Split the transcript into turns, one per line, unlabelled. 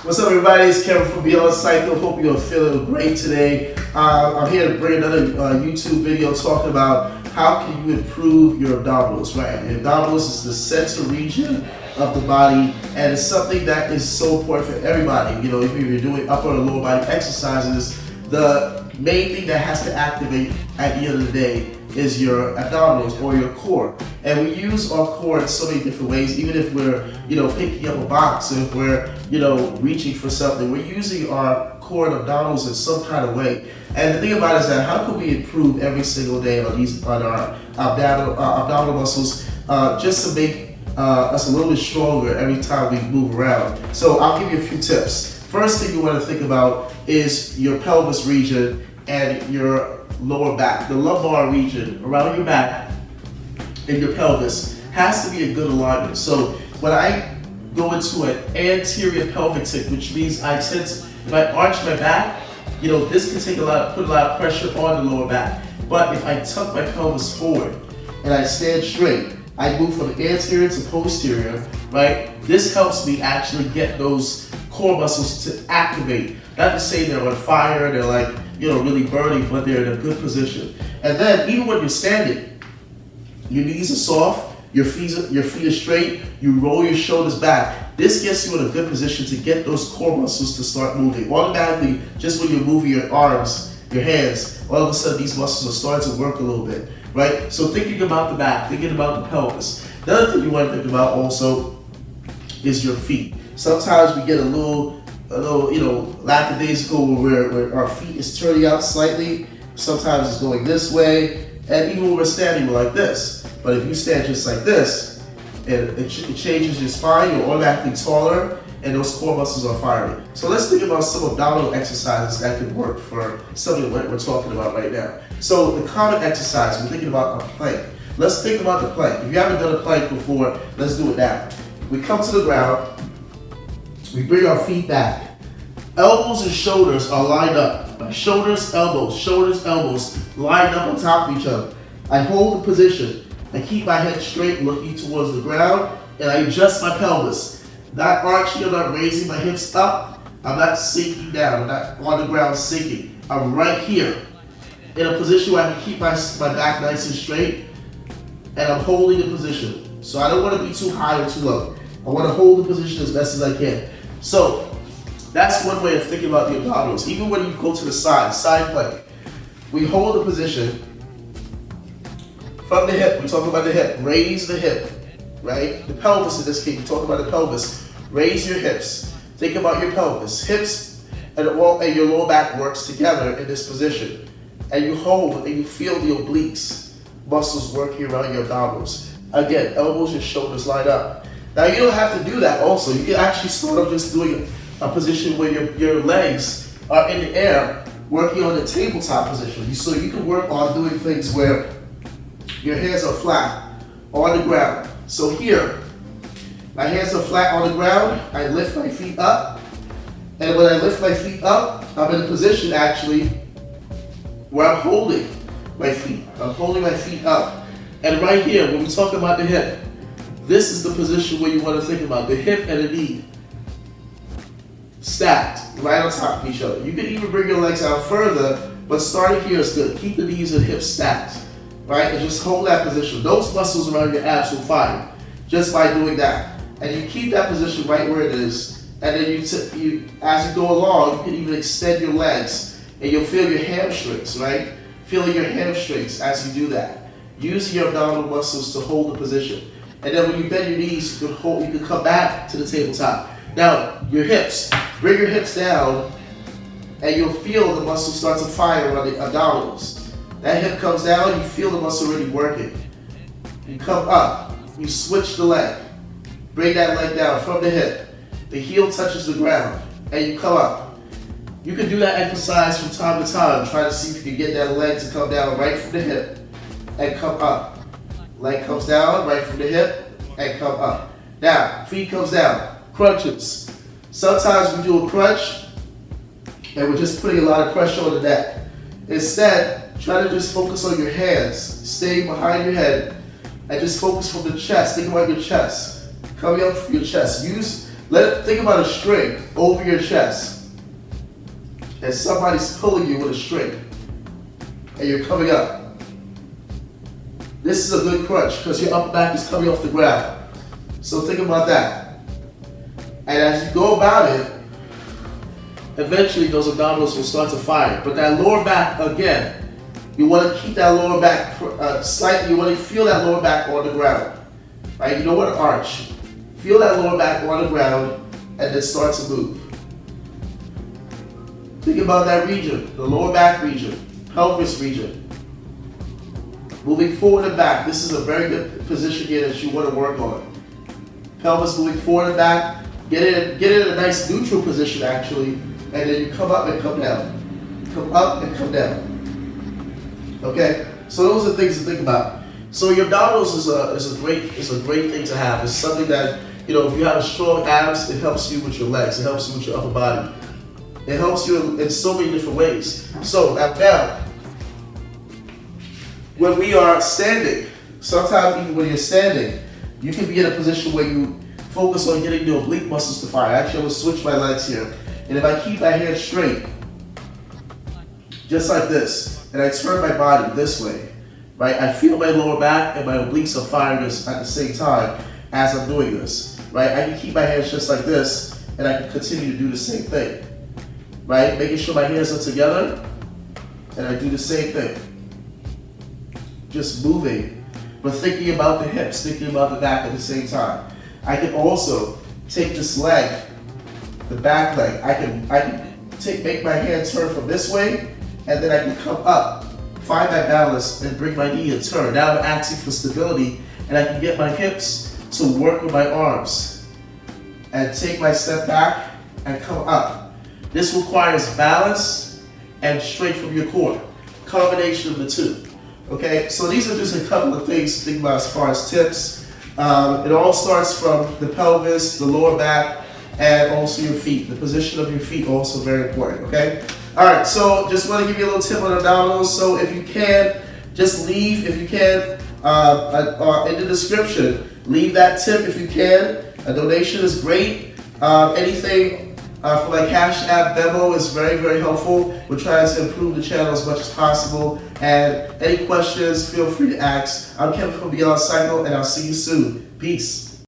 What's up, everybody? It's Kevin from Beyondkevin. Hope you're feeling great today. I'm here to bring another YouTube video talking about how can you improve your abdominals, right? Your abdominals is the center region of the body, and it's something that is so important for everybody. You know, if you're doing upper or lower body exercises, the main thing that has to activate at the end of the day is your abdominals or your core. And we use our core in so many different ways. Even if we're, picking up a box, if we're, reaching for something, we're using our core and abdominals in some kind of way. And the thing about it is that how can we improve every single day on our abdominal muscles just to make us a little bit stronger every time we move around. So I'll give you a few tips. First thing you want to think about is your pelvis region and your lower back. The lumbar region around your back and your pelvis has to be a good alignment. So when I go into an anterior pelvic tick, which means if I arch my back, this can put a lot of pressure on the lower back. But if I tuck my pelvis forward and I stand straight, I move from anterior to posterior, right? This helps me actually get those core muscles to activate. Not to say they're on fire, they're really burning, but they're in a good position. And then even when you're standing, your knees are soft, your feet are straight, you roll your shoulders back. This gets you in a good position to get those core muscles to start moving. Automatically, just when you're moving your arms, your hands, all of a sudden these muscles are starting to work a little bit, right? So thinking about the back, thinking about the pelvis. The other thing you want to think about also is your feet. Sometimes we get a little lackadaisical where our feet is turning out slightly. Sometimes it's going this way, and even when we're standing, we're like this. But if you stand just like this, it changes your spine, you're automatically taller, and those core muscles are firing. So let's think about some abdominal exercises that could work for something that we're talking about right now. So the common exercise, we're thinking about a plank. Let's think about the plank. If you haven't done a plank before, let's do it now. We come to the ground, we bring our feet back. Elbows and shoulders are lined up. Shoulders, elbows lined up on top of each other. I hold the position. I keep my head straight, looking towards the ground, and I adjust my pelvis. Not arching, I'm not raising my hips up. I'm not sinking down. I'm not on the ground sinking. I'm right here in a position where I can keep my back nice and straight, and I'm holding the position. So I don't want to be too high or too low. I want to hold the position as best as I can. So that's one way of thinking about the abdominals. Even when you go to the side plank, we hold the position from the hip. We talk about the hip. Raise the hip, right? The pelvis in this case, we talk about the pelvis. Raise your hips. Think about your pelvis. Hips and your lower back works together in this position. And you hold and you feel the obliques muscles working around your abdominals. Again, elbows and shoulders line up. Now you don't have to do that also. You can actually start off just doing a position where your legs are in the air, working on the tabletop position. So you can work on doing things where your hands are flat on the ground. So here, my hands are flat on the ground, I lift my feet up, and when I lift my feet up, I'm in a position actually where I'm holding my feet. I'm holding my feet up. And right here, when we talk about the hip, this is the position where you want to think about the hip and the knee stacked right on top of each other. You can even bring your legs out further, but starting here is good. Keep the knees and hips stacked, right? And just hold that position. Those muscles around your abs will fire just by doing that. And you keep that position right where it is. And then as you go along, you can even extend your legs, and you'll feel your hamstrings, right? Feeling your hamstrings as you do that. Using your abdominal muscles to hold the position. And then when you bend your knees, you can come back to the tabletop. Now, your hips, bring your hips down, and you'll feel the muscles start to fire around the abdominals. That hip comes down, you feel the muscle already working. You come up, you switch the leg. Bring that leg down from the hip. The heel touches the ground, and you come up. You can do that exercise from time to time. Try to see if you can get that leg to come down right from the hip and come up. Leg comes down right from the hip and come up. Now, feet comes down. Crunches. Sometimes we do a crunch and we're just putting a lot of pressure on the neck. Instead, try to just focus on your hands, staying behind your head, and just focus from the chest. Think about your chest. Coming up from your chest. Use Think about a string over your chest, and somebody's pulling you with a string, and you're coming up. This is a good crunch because your upper back is coming off the ground. So think about that. And as you go about it, eventually those abdominals will start to fire. But that lower back, again, you want to keep that lower back slightly, you want to feel that lower back on the ground. Right? You don't want to arch. Feel that lower back on the ground and then start to move. Think about that region, the lower back region, pelvis region. Moving forward and back. This is a very good position here that you want to work on. Pelvis moving forward and back. Get it in a nice neutral position actually, and then you come up and come down. Come up and come down. Okay? So those are things to think about. So your abdominals is a great thing to have. It's something that, you know, if you have strong abs, it helps you with your legs. It helps you with your upper body. It helps you in so many different ways. So now, when we are standing, sometimes even when you're standing, you can be in a position where you focus on getting your oblique muscles to fire. Actually, I'm going to switch my legs here. And if I keep my hands straight, just like this, and I turn my body this way, right? I feel my lower back and my obliques are firing at the same time as I'm doing this, right? I can keep my hands just like this, and I can continue to do the same thing, right? Making sure my hands are together, and I do the same thing. Just moving, but thinking about the hips, thinking about the back at the same time. I can also take this leg, the back leg, I can make my hand turn from this way, and then I can come up, find my balance, and bring my knee and turn. Now I'm asking for stability, and I can get my hips to work with my arms, and take my step back, and come up. This requires balance and strength from your core. Combination of the two. Okay, so these are just a couple of things to think about as far as tips. It all starts from the pelvis, the lower back, and also your feet. The position of your feet also very important, okay? All right, so just want to give you a little tip on abdominals. So if you can, just leave, if you can, in the description, leave that tip if you can. A donation is great. Anything for like Cash App, Venmo is very, very helpful. We're trying to improve the channel as much as possible. And any questions, feel free to ask. I'm Kevin from Beyondkevin, and I'll see you soon. Peace.